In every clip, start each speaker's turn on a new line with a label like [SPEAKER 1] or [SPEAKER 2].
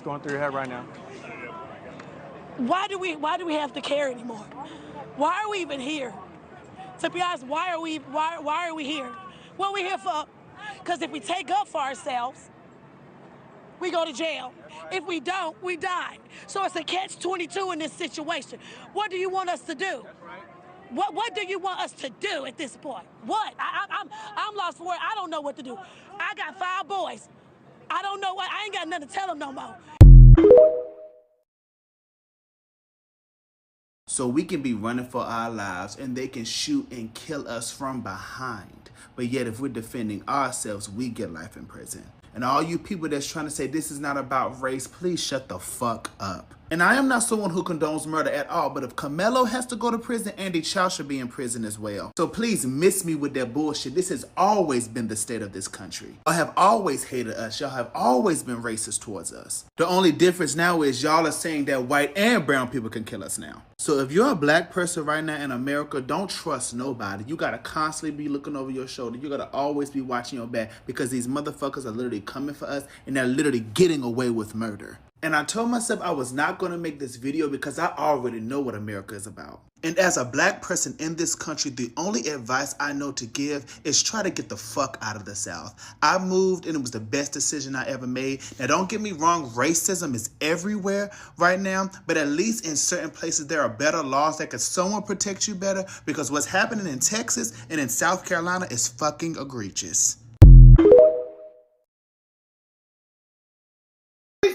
[SPEAKER 1] going through your head right now?
[SPEAKER 2] Why do we have to care anymore? Why are we even here? To be honest, why are we here? What are we here for? Because if we take up for ourselves, we go to jail. If we don't, we die. So it's a catch-22 in this situation. What do you want us to do? What do you want us to do at this point? What? I'm lost for it. I don't know what to do. I got 5 boys. I don't know what. I ain't got nothing to tell them no more.
[SPEAKER 3] So we can be running for our lives and they can shoot and kill us from behind. But yet if we're defending ourselves, we get life in prison. And all you people that's trying to say this is not about race, please shut the fuck up. And I am not someone who condones murder at all, but if Karmelo has to go to prison, Andy Chow should be in prison as well. So please miss me with that bullshit. This has always been the state of this country. Y'all have always hated us. Y'all have always been racist towards us. The only difference now is y'all are saying that white and brown people can kill us now. So if you're a black person right now in America, don't trust nobody. You gotta constantly be looking over your shoulder. You gotta always be watching your back because these motherfuckers are literally coming for us and they're literally getting away with murder. And I told myself I was not going to make this video because I already know what America is about. And as a black person in this country, the only advice I know to give is try to get the fuck out of the South. I moved and it was the best decision I ever made. Now don't get me wrong, racism is everywhere right now, but at least in certain places there are better laws that can somewhat protect you better, because what's happening in Texas and in South Carolina is fucking egregious.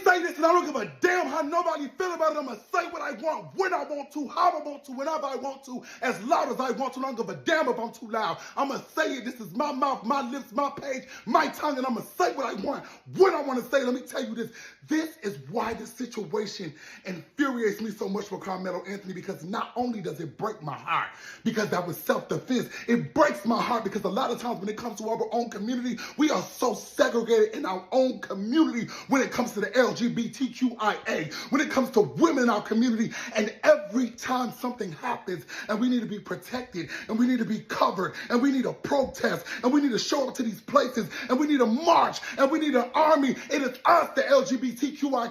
[SPEAKER 4] Say this and I don't give a damn how nobody feel about it. I'm gonna say what I want, when I want to, how I want to, whenever I want to, as loud as I want to. I don't give a damn if I'm too loud. I'm gonna say it. This is my mouth, my lips, my page, my tongue, and I'm gonna say what I want, when I want to say it. Let me tell you this. This is why this situation infuriates me so much for Karmelo Anthony, because not only does it break my heart because that was self-defense, it breaks my heart because a lot of times when it comes to our own community, we are so segregated in our own community when it comes to the LGBTQIA, when it comes to women in our community. And every time something happens and we need to be protected and we need to be covered and we need to protest and we need to show up to these places and we need to march and we need an army, it is us, the LGBTQI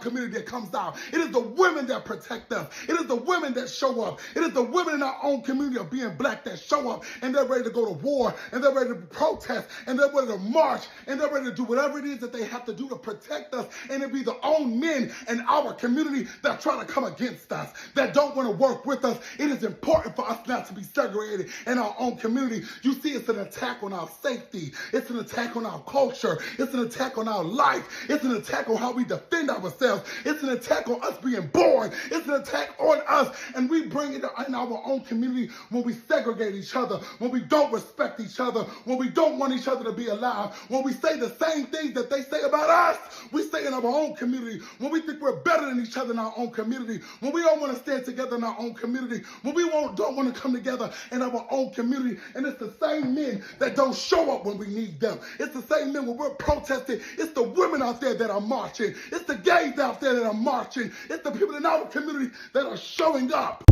[SPEAKER 4] community, that comes out. It is the women that protect us. It is the women that show up. It is the women in our own community of being black that show up and they're ready to go to war and they're ready to protest and they're ready to march and they're ready to do whatever it is that they have to do to protect us. And it be the own men in our community that try to come against us, that don't want to work with us. It is important for us not to be segregated in our own community. You see, it's an attack on our safety. It's an attack on our culture. It's an attack on our life. It's an attack on how we defend ourselves. It's an attack on us being born. It's an attack on us. And we bring it in our own community when we segregate each other, when we don't respect each other, when we don't want each other to be alive, when we say the same things that they say about us, we say in our own community, when we think we're better than each other in our own community, when we don't want to stand together in our own community, when we don't want to come together in our own community. And it's the same men that don't show up when we need them. It's the same men when we're protesting. It's the women out there that are marching. It's the gays out there that are marching. It's the people in our community that are showing up.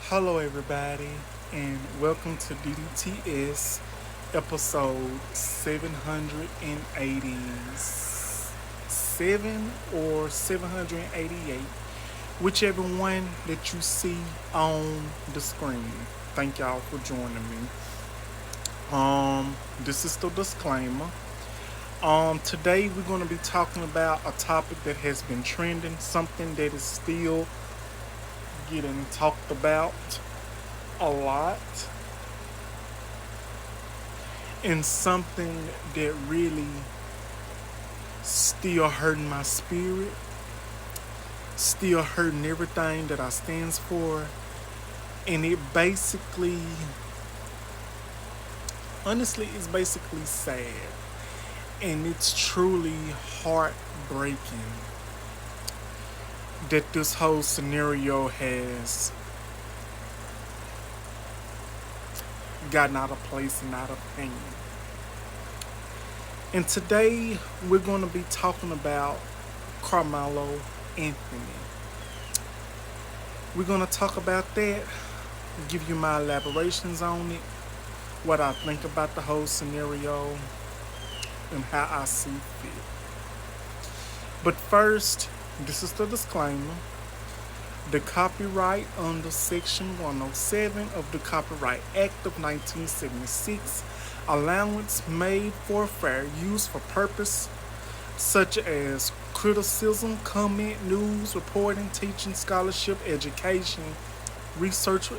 [SPEAKER 5] Hello everybody, and welcome to DDTS episode 787 or 788, whichever one that you see on the screen. Thank y'all for joining me. This is the disclaimer. Today we're going to be talking about a topic that has been trending, something that is still getting talked about a lot, and something that really still hurting my spirit, still hurting everything that I stands for. And it basically, honestly, it's basically sad, and it's truly heartbreaking that this whole scenario has gotten out of place and out of hand. And today we're going to be talking about Karmelo Anthony. We're going to talk about that, give you my elaborations on it. what I think about the whole scenario, and how I see fit. But first, this is the disclaimer. The copyright under Section 107 of the Copyright Act of 1976, allowance made for fair use for purpose such as criticism, comment, news, reporting, teaching, scholarship, education, research.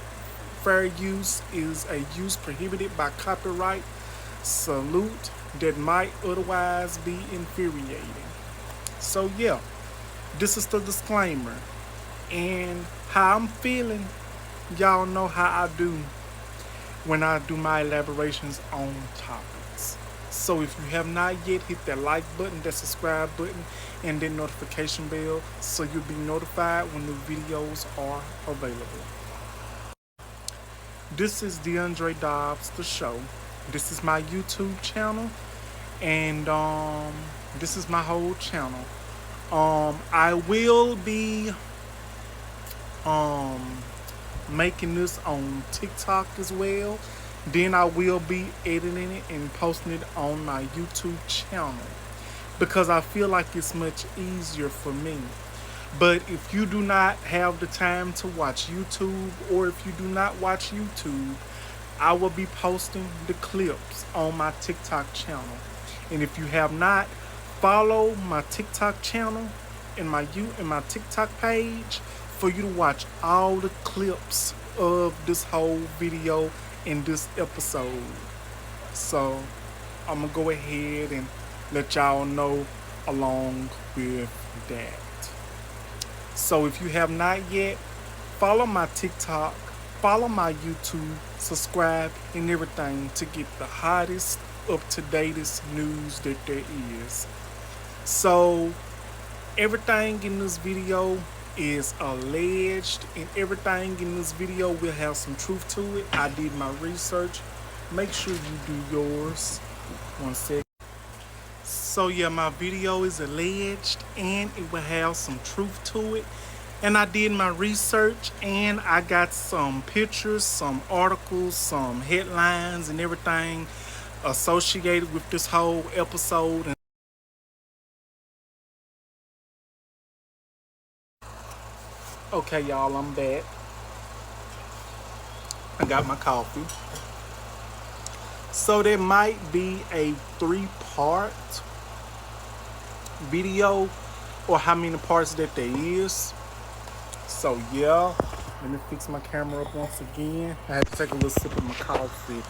[SPEAKER 5] Fair use is a use prohibited by copyright salute that might otherwise be infuriating. So yeah, this is the disclaimer. And how I'm feeling, y'all know how I do when I do my elaborations on topics. So if you have not yet, hit that like button, that subscribe button, and that notification bell so you'll be notified when the videos are available. This is DeAndre Dobbs, the show. This is my YouTube channel, and this is my whole channel. I will be making this on TikTok as well. Then I will be editing it and posting it on my YouTube channel because I feel like it's much easier for me. But if you do not have the time to watch YouTube, or if you do not watch YouTube, I will be posting the clips on my TikTok channel. And if you have not, follow my TikTok channel and my TikTok page for you to watch all the clips of this whole video in this episode. So I'm gonna go ahead and let y'all know along with that. So if you have not yet, follow my TikTok, follow my YouTube, subscribe, and everything to get the hottest, up-to-datest news that there is. So everything in this video is alleged, and everything in this video will have some truth to it. I did my research. Make sure you do yours. 1 second. So yeah, my video is alleged and it will have some truth to it. And I did my research and I got some pictures, some articles, some headlines and everything associated with this whole episode. Okay, y'all, I'm back. I got my coffee. So there might be a 3-part video, or how many parts that there is. So yeah, let me fix my camera up once again. I had to take a little sip of my coffee.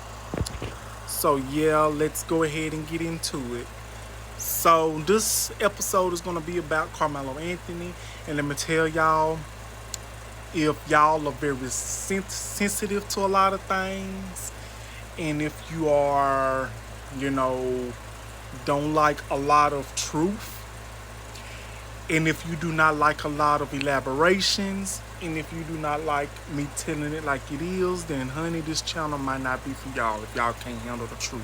[SPEAKER 5] So yeah, let's go ahead and get into it. So this episode is going to be about Karmelo Anthony, and let me tell y'all, if y'all are very sensitive to a lot of things, and if you are, don't like a lot of truth, and if you do not like a lot of elaborations, and if you do not like me telling it like it is, then honey, this channel might not be for y'all if y'all can't handle the truth.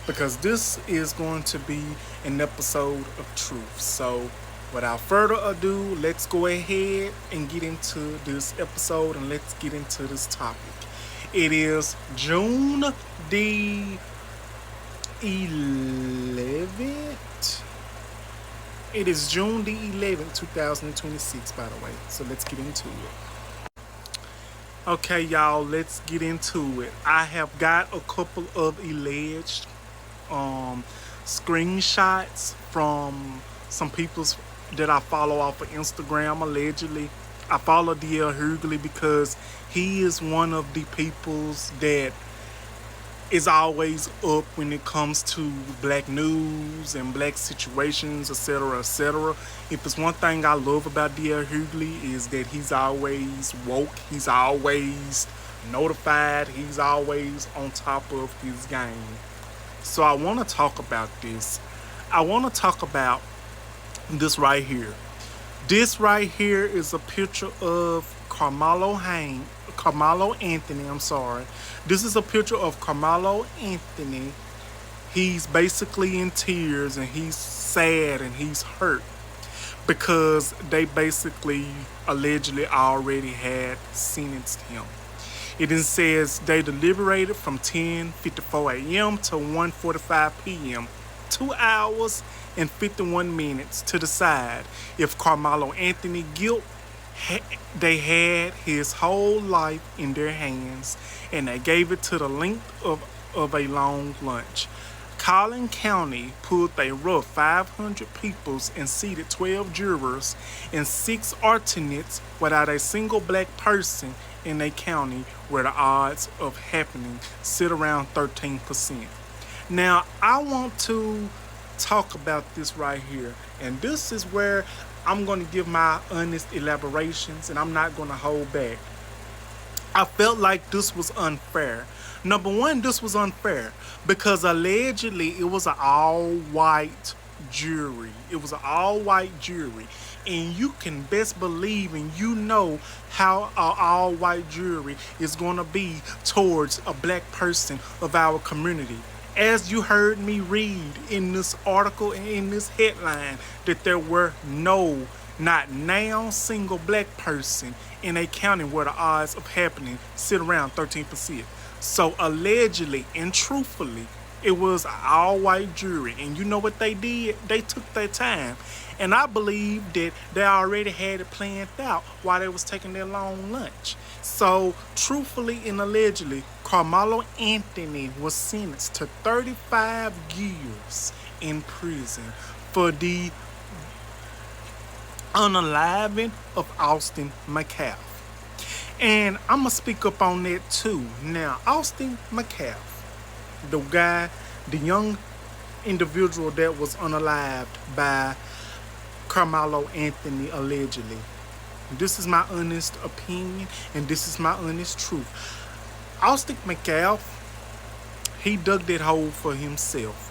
[SPEAKER 5] Because this is going to be an episode of truth. So without further ado, let's go ahead and get into this episode, and let's get into this topic. It is June the 11th. It is June the 11th, 2026, by the way. So let's get into it. Okay, y'all, let's get into it. I have got a couple of alleged screenshots from some people that I follow off of Instagram, allegedly. I follow D.L. Hughley because he is one of the peoples that is always up when it comes to black news and black situations, etc., etc. If it's one thing I love about D.L. Hughley is that he's always woke, he's always notified, he's always on top of his game. So I want to talk about this. I want to talk about this right here. This right here is a picture of Karmelo Anthony. This is a picture of Karmelo Anthony. He's basically in tears and he's sad and he's hurt because they basically allegedly already had sentenced him. It then says they deliberated from 10:54 a.m. to 1:45 p.m. 2 hours and 51 minutes to decide if Karmelo Anthony guilt. They had his whole life in their hands, and they gave it to the length of a long lunch. Collin County pulled a rough 500 peoples and seated 12 jurors and 6 alternates without a single black person in a county where the odds of happening sit around 13%. Now, I want to talk about this right here, and this is where I'm going to give my honest elaborations, and I'm not going to hold back. I felt like this was unfair. Number one, this was unfair because allegedly it was an all-white jury. It was an all-white jury. And you can best believe and you know how an all-white jury is going to be towards a black person of our community. As you heard me read in this article and in this headline, that there were not now single black person in a county where the odds of happening sit around 13%. So allegedly and truthfully, it was an all-white jury. And you know what they did? They took their time. And I believe that they already had it planned out while they was taking their long lunch. So truthfully and allegedly, Karmelo Anthony was sentenced to 35 years in prison for the unaliving of Austin Mccalf. And I'm going to speak up on that too. Now, Austin Mccalf, the young individual that was unalived by Karmelo Anthony allegedly. This is my honest opinion and this is my honest truth. Austin Mccalf, he dug that hole for himself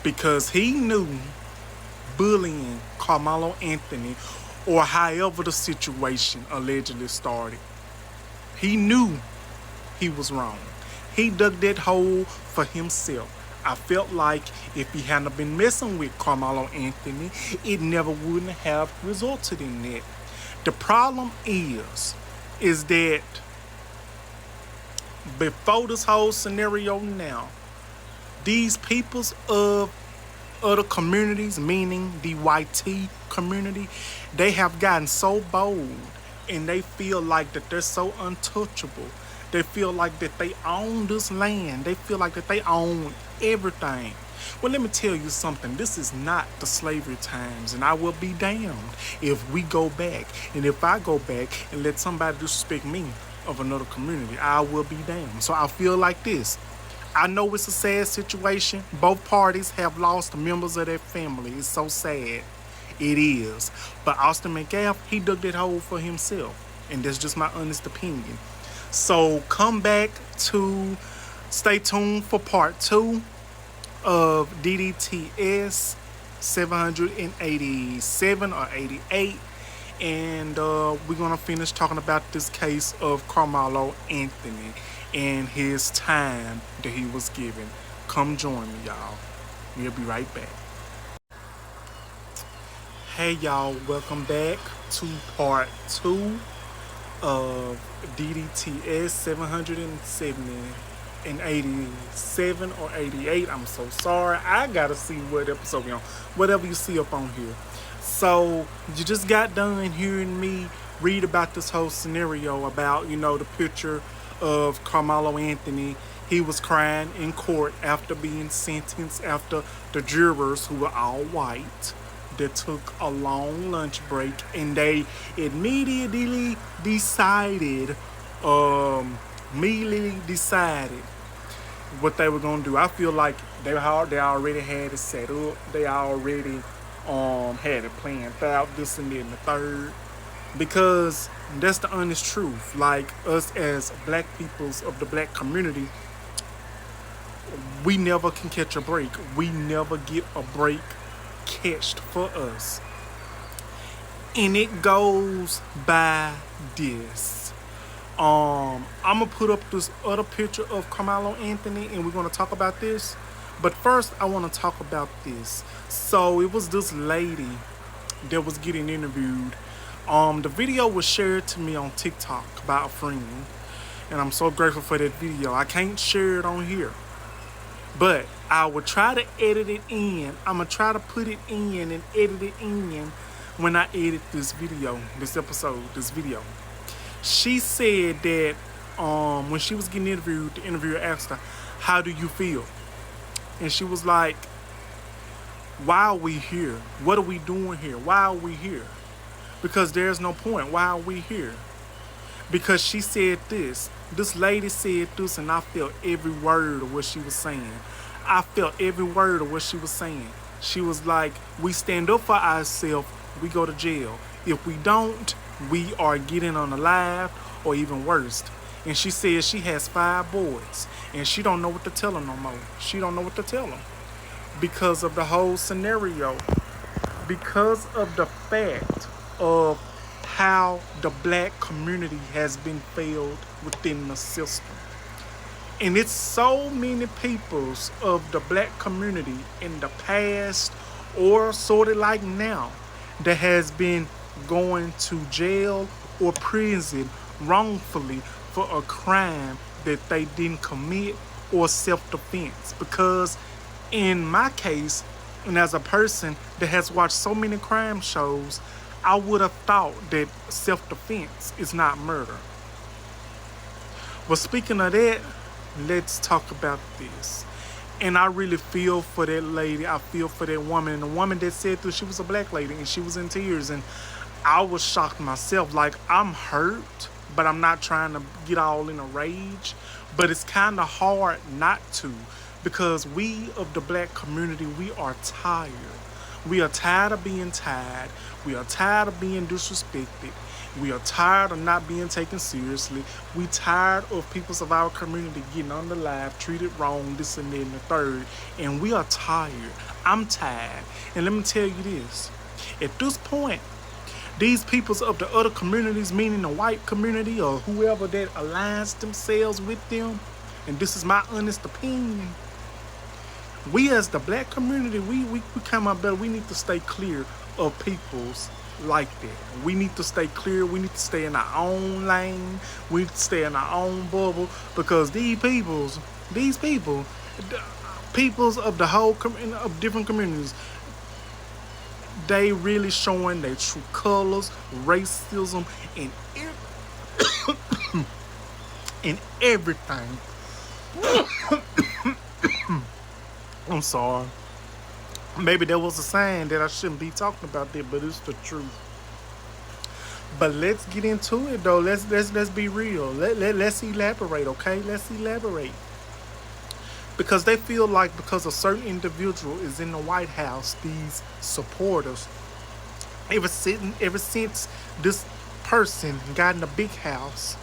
[SPEAKER 5] because he knew bullying Karmelo Anthony or however the situation allegedly started. He knew he was wrong. He dug that hole for himself. I felt like if he hadn't been messing with Karmelo Anthony, it never wouldn't have resulted in that. The problem is that before this whole scenario now, these peoples of other communities, meaning the YT community, they have gotten so bold and they feel like that they're so untouchable. They feel like that they own this land. They feel like that they own everything. Well, let me tell you something. This is not the slavery times, and I will be damned if we go back. And if I go back and let somebody disrespect me of another community, I will be damned. So I feel like this. I know it's a sad situation. Both parties have lost members of their family. It's so sad. It is. But Austin Mccalf, he dug that hole for himself. And that's just my honest opinion. So come back to stay tuned for part 2 of DDTS 787 or 88. And we're going to finish talking about this case of Karmelo Anthony and his time that he was given. Come join me, y'all. We'll be right back. Hey, y'all. Welcome back to part 2 of DDTS 787 or 88. I'm so sorry. I gotta see what episode we're on. Whatever you see up on here. So you just got done hearing me read about this whole scenario about, the picture of Karmelo Anthony. He was crying in court after being sentenced, after the jurors, who were all white, that took a long lunch break, and they immediately decided what they were gonna do. I feel like they already had it set up. They already had it planned out, this and that and the third. Because that's the honest truth. Like, us as black peoples of the black community, we never can catch a break. We never get a break catched for us. And it goes by this. I'm gonna put up this other picture of Karmelo Anthony and we're gonna talk about this. But first I wanna talk about this. So it was this lady that was getting interviewed. The video was shared to me on TikTok by a friend. And I'm so grateful for that video. I can't share it on here, but I will try to edit it in. I'm going to try to put it in and edit it in when I edit this video, this episode, this video. She said that when she was getting interviewed, the interviewer asked her, "How do you feel?" And she was like, "Why are we here? What are we doing here? Why are we here? Because there's no point. Why are we here?" Because she said this. This lady said this, and I felt every word of what she was saying. I felt every word of what she was saying. She was like, we stand up for ourselves, we go to jail. If we don't, we are getting unalived or even worse. And she says she has 5 boys, and she don't know what to tell them no more. She don't know what to tell them because of the whole scenario, because of the fact of how the black community has been failed within the system. And it's so many peoples of the black community in the past or sort of like now that has been going to jail or prison wrongfully for a crime that they didn't commit or self-defense. Because in my case, and as a person that has watched so many crime shows, I would have thought that self-defense is not murder. But speaking of that, let's talk about this. And I really feel for that lady. I feel for that woman. And the woman that said that she was a black lady and she was in tears. And I was shocked myself. Like, I'm hurt, but I'm not trying to get all in a rage. But it's kind of hard not to, because we of the black community, we are tired. We are tired of being tired. We are tired of being disrespected. We are tired of not being taken seriously. We tired of people of our community getting on the live, treated wrong, this and that and the third. And we are tired. I'm tired. And let me tell you this. At this point, these peoples of the other communities, meaning the white community or whoever that aligns themselves with them, and this is my honest opinion, we as the black community, we come out better. We need to stay clear of peoples like that. We need to stay clear. We need to stay in our own lane. We need to stay in our own bubble, because peoples of the whole of different communities, they really showing their true colors, racism, and in everything. I'm sorry. Maybe there was a sign that I shouldn't be talking about that, but it's the truth. But let's get into it though. Let's be real. Let's elaborate, okay? Let's elaborate. Because they feel like because a certain individual is in the White House, these supporters, ever since this person got in the big house,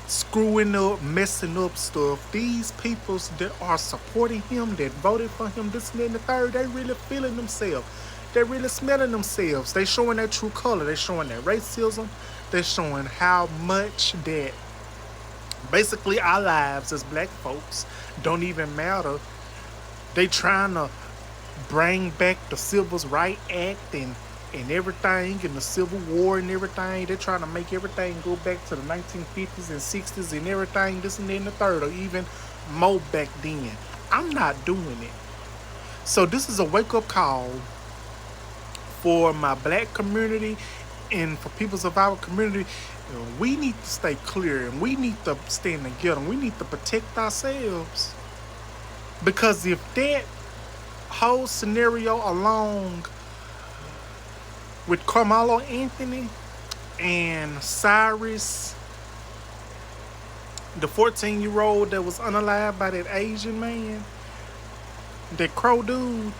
[SPEAKER 5] screwing up, messing up stuff, these people that are supporting him, that voted for him, this and that and the third, they really feeling themselves. They really smelling themselves. They showing their true color. They showing their racism. They showing how much that basically our lives as black folks don't even matter. They trying to bring back the Civil Rights Act and everything, and the Civil War and everything. They're trying to make everything go back to the 1950s and 60s and everything, this and that and the third, or even more back then. I'm not doing it. So this is a wake-up call for my black community and for peoples of our community. We need to stay clear, and we need to stand together, and we need to protect ourselves. Because if that whole scenario along with Karmelo Anthony and Cyrus, the 14-year-old that was unalived by that Asian man, that Crow dude,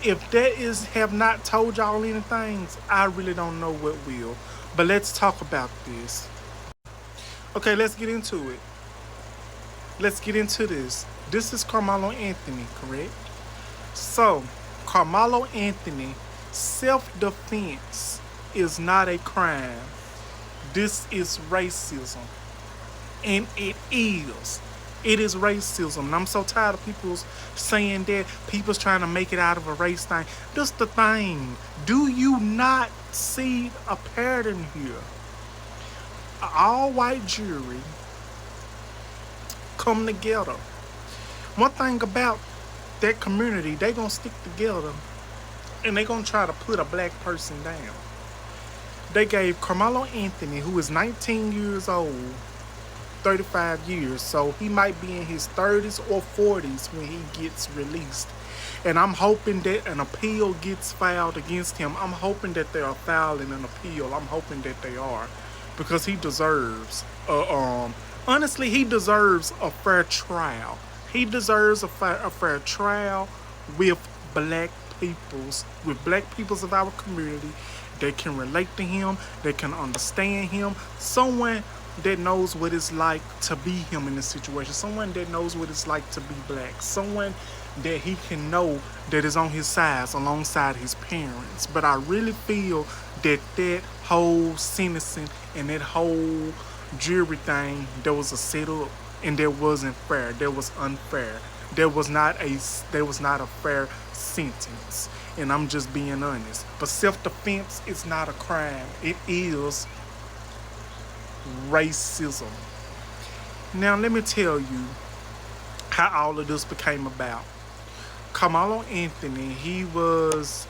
[SPEAKER 5] if that have not told y'all anything, I really don't know what will. But let's talk about this. Okay, let's get into it. Let's get into this. This is Karmelo Anthony, correct? So, Karmelo Anthony, self-defense is not a crime. This is racism. And it is. It is racism. And I'm so tired of people saying that, people's trying to make it out of a race thing. This the thing. Do you not see a pattern here? All white jury come together. One thing about that community, they gonna stick together and they gonna try to put a black person down. They gave Karmelo Anthony, who is 19 years old, 35 years. So he might be in his 30s or 40s when he gets released. And I'm hoping that an appeal gets filed against him. I'm hoping that they are filing an appeal. I'm hoping that they are. Because he deserves, honestly, he deserves a fair trial. He deserves a fair trial with black peoples of our community that can relate to him, that can understand him, someone that knows what it's like to be him in this situation, someone that knows what it's like to be black, someone that he can know that is on his side alongside his parents. But I really feel that that whole sentencing and that whole jury thing, there was a setup and that wasn't fair. That was unfair. There was not a fair sentence. And I'm just being honest. But self-defense is not a crime. It is racism. Now let me tell you how all of this became about. Karmelo Anthony, he was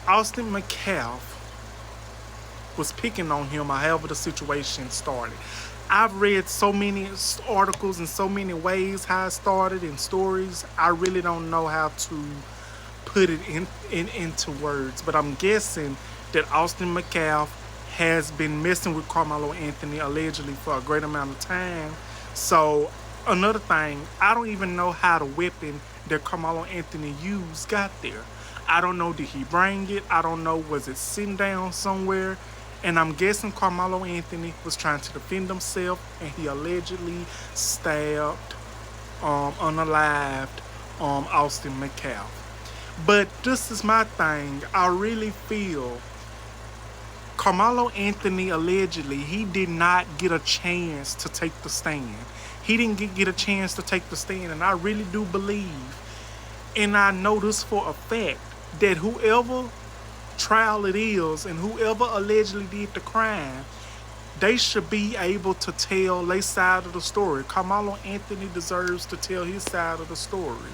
[SPEAKER 5] Austin Mccalf was picking on him, or however the situation started. I've read so many articles in so many ways how it started and stories. I really don't know how to put it into words, but I'm guessing that Austin Mccalf has been messing with Karmelo Anthony allegedly for a great amount of time. So another thing, I don't even know how the weapon that Karmelo Anthony used got there. I don't know, did he bring it? I don't know, was it sitting down somewhere? And I'm guessing Karmelo Anthony was trying to defend himself, and he allegedly stabbed, unalived, Austin Mccalf. But this is my thing. I really feel Karmelo Anthony allegedly, he did not get a chance to take the stand. He didn't get a chance to take the stand, and I really do believe, and I know this for a fact, that whoever trial it is and whoever allegedly did the crime, they should be able to tell their side of the story. Karmelo Anthony deserves to tell his side of the story.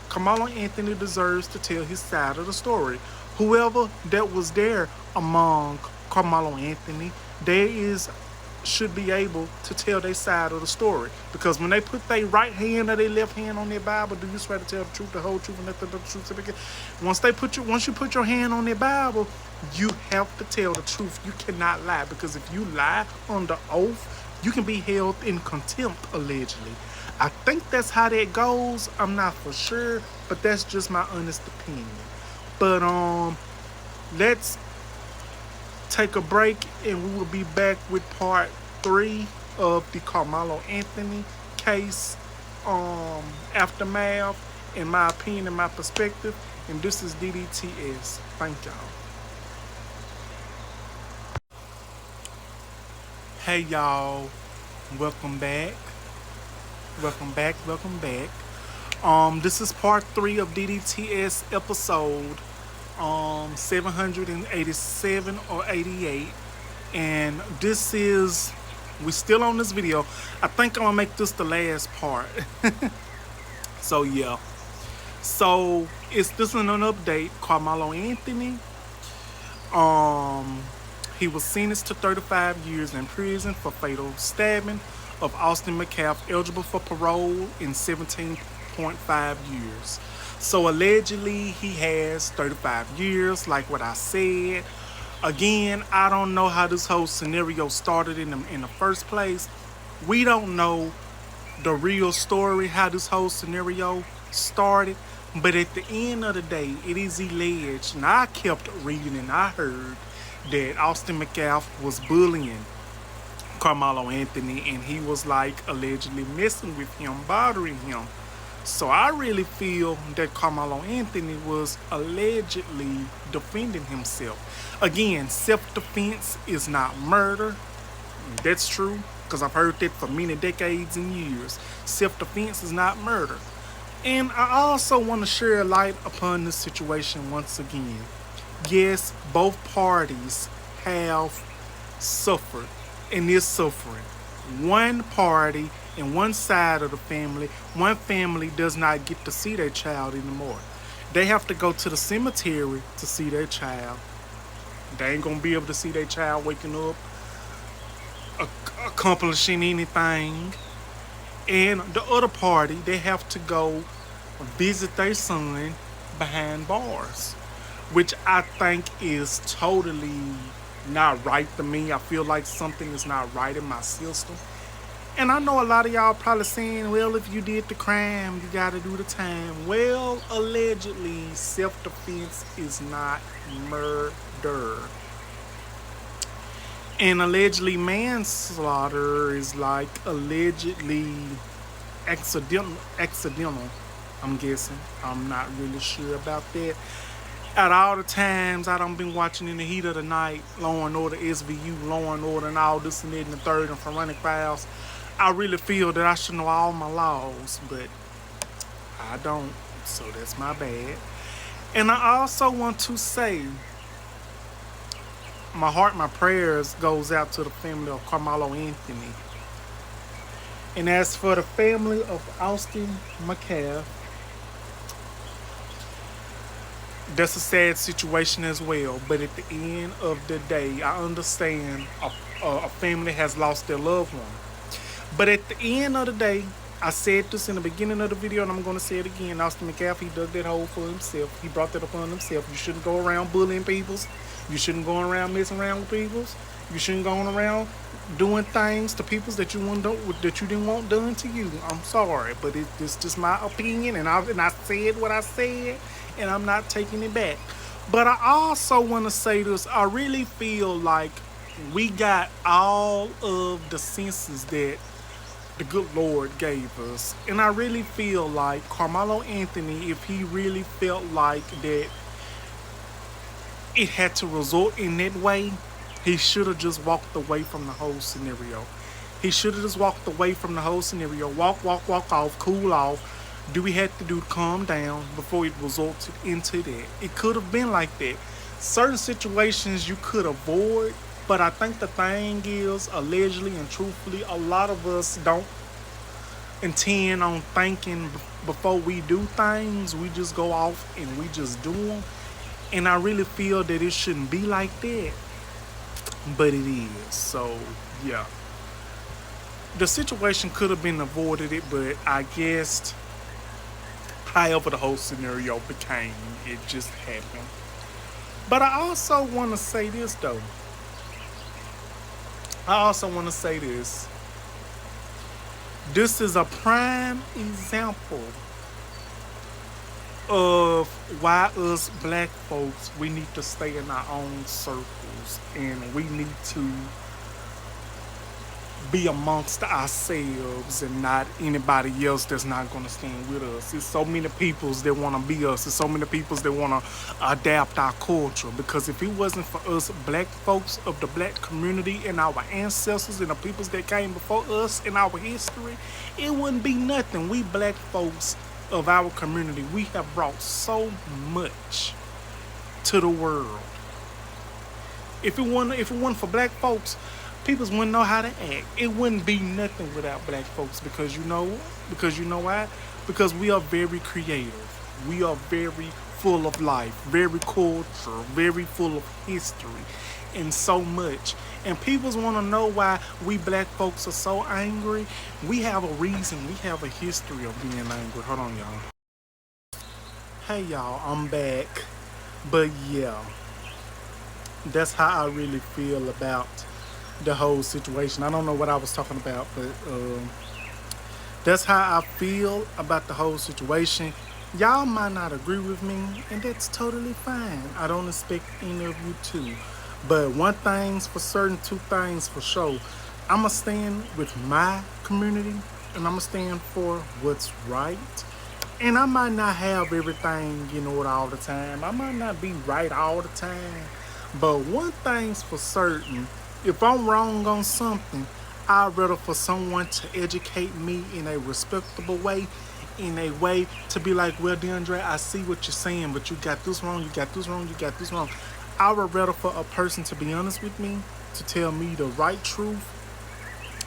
[SPEAKER 5] Karmelo Anthony deserves to tell his side of the story. Whoever that was there among Karmelo Anthony, should be able to tell their side of the story. Because when they put their right hand or their left hand on their Bible, do you swear to tell the truth, the whole truth, and nothing but the truth? Once you put your hand on their Bible, you have to tell the truth. You cannot lie, because if you lie under oath, you can be held in contempt allegedly. I think that's how that goes. I'm not for sure, but that's just my honest opinion. But let's take a break, and we will be back with part 3 of the Karmelo Anthony case, aftermath, in my opinion and my perspective. And this is DDTS. Thank y'all. Hey y'all, welcome back. This is part 3 of DDTS episode 787 or 88, and we still on this video. I think I'm gonna make this the last part. So yeah, so this is an update. Karmelo Anthony, he was sentenced to 35 years in prison for fatal stabbing of Austin Mccalf, eligible for parole in 17.5 years. So allegedly he has 35 years, like what I said. Again, I don't know how this whole scenario started in the first place. We don't know the real story, how this whole scenario started. But at the end of the day, it is alleged, and I kept reading and I heard that Austin Mccalf was bullying Karmelo Anthony, and he was like allegedly messing with him, bothering him. So I really feel that Karmelo Anthony was allegedly defending himself. Again, self-defense is not murder. That's true, because I've heard that for many decades and years. Self-defense is not murder. And I also want to share a light upon this situation once again. Yes, both parties have suffered and is suffering. one party and one side of the family, one family does not get to see their child anymore. They have to go to the cemetery to see their child. They ain't gonna be able to see their child waking up, accomplishing anything. And the other party, they have to go visit their son behind bars, which I think is totally not right to me. I feel like something is not right in my system. And I know a lot of y'all probably saying, well, if you did the crime, you gotta do the time. Well, allegedly, self-defense is not murder. And allegedly manslaughter is like allegedly accidental, I'm guessing. I'm not really sure about that. At all the times I done been watching in the heat of the night, Law and Order, SVU, Law and Order, and all this and that and the third and forensic files, I really feel that I should know all my laws, but I don't, so that's my bad. And I also want to say, my heart, my prayers goes out to the family of Karmelo Anthony. And as for the family of Austin Mccalf, that's a sad situation as well. But at the end of the day, I understand a family has lost their loved one. But at the end of the day, I said this in the beginning of the video, and I'm going to say it again. Austin Mccalf, he dug that hole for himself. He brought that upon himself. You shouldn't go around bullying peoples. You shouldn't go around messing around with peoples. You shouldn't go around doing things to peoples that you didn't want done to you. I'm sorry, but it's just my opinion, and I said what I said, and I'm not taking it back. But I also want to say this. I really feel like we got all of the senses that the good Lord gave us. And I really feel like Karmelo Anthony, if he really felt like that it had to result in that way, he should have just walked away from the whole scenario. He should have just walked away from the whole scenario. Walk off, cool off. Do we have to do calm down before it resulted into that? It could have been like that. Certain situations you could avoid, but I think the thing is, allegedly and truthfully, a lot of us don't intend on thinking before we do things. We just go off and we just do them. And I really feel that it shouldn't be like that, but it is. So, yeah. The situation could have been avoided, but I guess however the whole scenario became, it just happened. But I also want to say this, though. This is a prime example of why us black folks, we need to stay in our own circles, and we need to be amongst ourselves and not anybody else that's not going to stand with us. There's so many peoples that want to be us. There's so many peoples that want to adapt our culture. Because if it wasn't for us black folks of the black community and our ancestors and the peoples that came before us in our history, it wouldn't be nothing. We black folks of our community, we have brought so much to the world. If it wasn't for black folks, people wouldn't know how to act. It wouldn't be nothing without black folks, because you know why? Because we are very creative. We are very full of life, very cultural, very full of history, and so much. And people want to know why we black folks are so angry. We have a reason. We have a history of being angry. Hold on, y'all. Hey, y'all, I'm back. But yeah, that's how I really feel about the whole situation. I don't know what I was talking about, but that's how I feel about the whole situation. Y'all might not agree with me, and that's totally fine. I don't expect any of you to. But one thing's for certain, two things for sure. I'ma stand with my community, and I'ma stand for what's right. And I might not have everything, all the time. I might not be right all the time. But one thing's for certain, if I'm wrong on something, I'd rather for someone to educate me in a respectable way, in a way to be like, well, DeAndre, I see what you're saying, but you got this wrong, you got this wrong, you got this wrong. I would rather for a person to be honest with me, to tell me the right truth,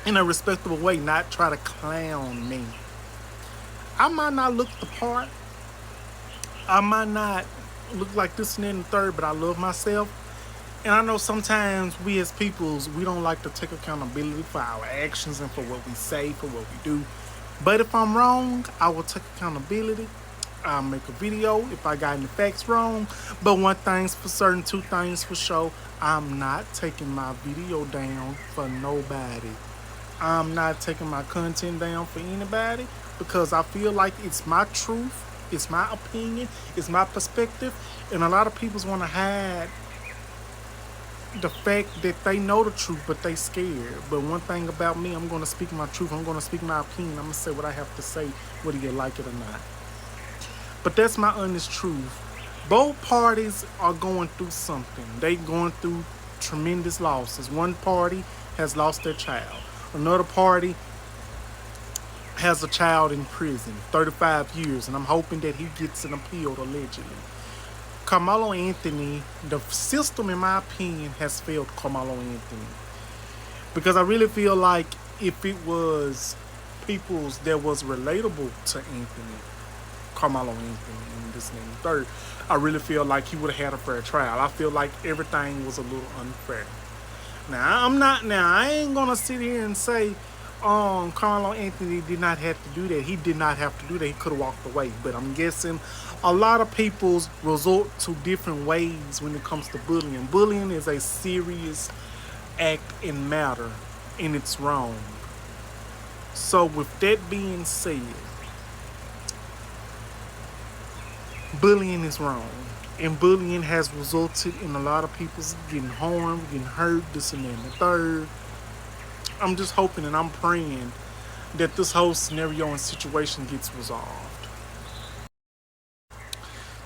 [SPEAKER 5] in a respectable way, not try to clown me. I might not look the part. I might not look like this and then the third, but I love myself. And I know sometimes we as peoples, we don't like to take accountability for our actions and for what we say, for what we do. But if I'm wrong, I will take accountability. I'll make a video if I got any facts wrong. But one thing's for certain, two things for sure. I'm not taking my video down for nobody. I'm not taking my content down for anybody because I feel like it's my truth, it's my opinion, it's my perspective, and a lot of people want to hide the fact that they know the truth, but they scared. But one thing about me, I'm going to speak my truth. I'm going to speak my opinion. I'm going to say what I have to say, whether you like it or not. But that's my honest truth. Both parties are going through something. They going through tremendous losses. One party has lost their child. Another party has a child in prison, 35 years, and I'm hoping that he gets an appeal allegedly. Karmelo Anthony, the system, in my opinion, has failed Karmelo Anthony. Because I really feel like if it was peoples that was relatable to Anthony, Karmelo Anthony, and this and the third, I really feel like he would have had a fair trial. I feel like everything was a little unfair. Now, I ain't going to sit here and say, Karmelo Anthony did not have to do that. He did not have to do that. He could have walked away. But I'm guessing a lot of people's resort to different ways when it comes to bullying. Bullying is a serious act and matter, and it's wrong. So with that being said, bullying is wrong. And bullying has resulted in a lot of people getting harmed, getting hurt, this and that and the third. I'm just hoping and I'm praying that this whole scenario and situation gets resolved.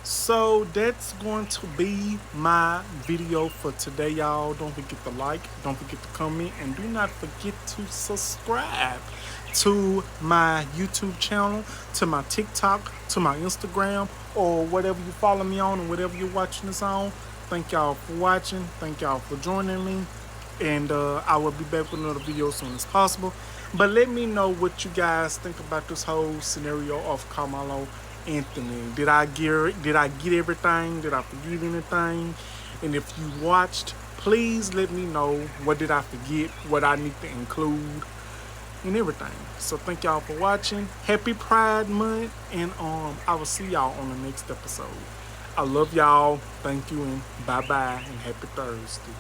[SPEAKER 5] So that's going to be my video for today, y'all. Don't forget to like, don't forget to comment, and do not forget to subscribe to my YouTube channel, to my TikTok, to my Instagram, or whatever you follow me on and whatever you're watching this on. Thank y'all for watching. Thank y'all for joining me. And I will be back with another video as soon as possible. But let me know what you guys think about this whole scenario of Karmelo Anthony. Did I get everything? Did I forget anything? And if you watched, please let me know what did I forget, what I need to include, and everything. So thank y'all for watching. Happy Pride Month, and I will see y'all on the next episode. I love y'all. Thank you, and bye-bye, and happy Thursday.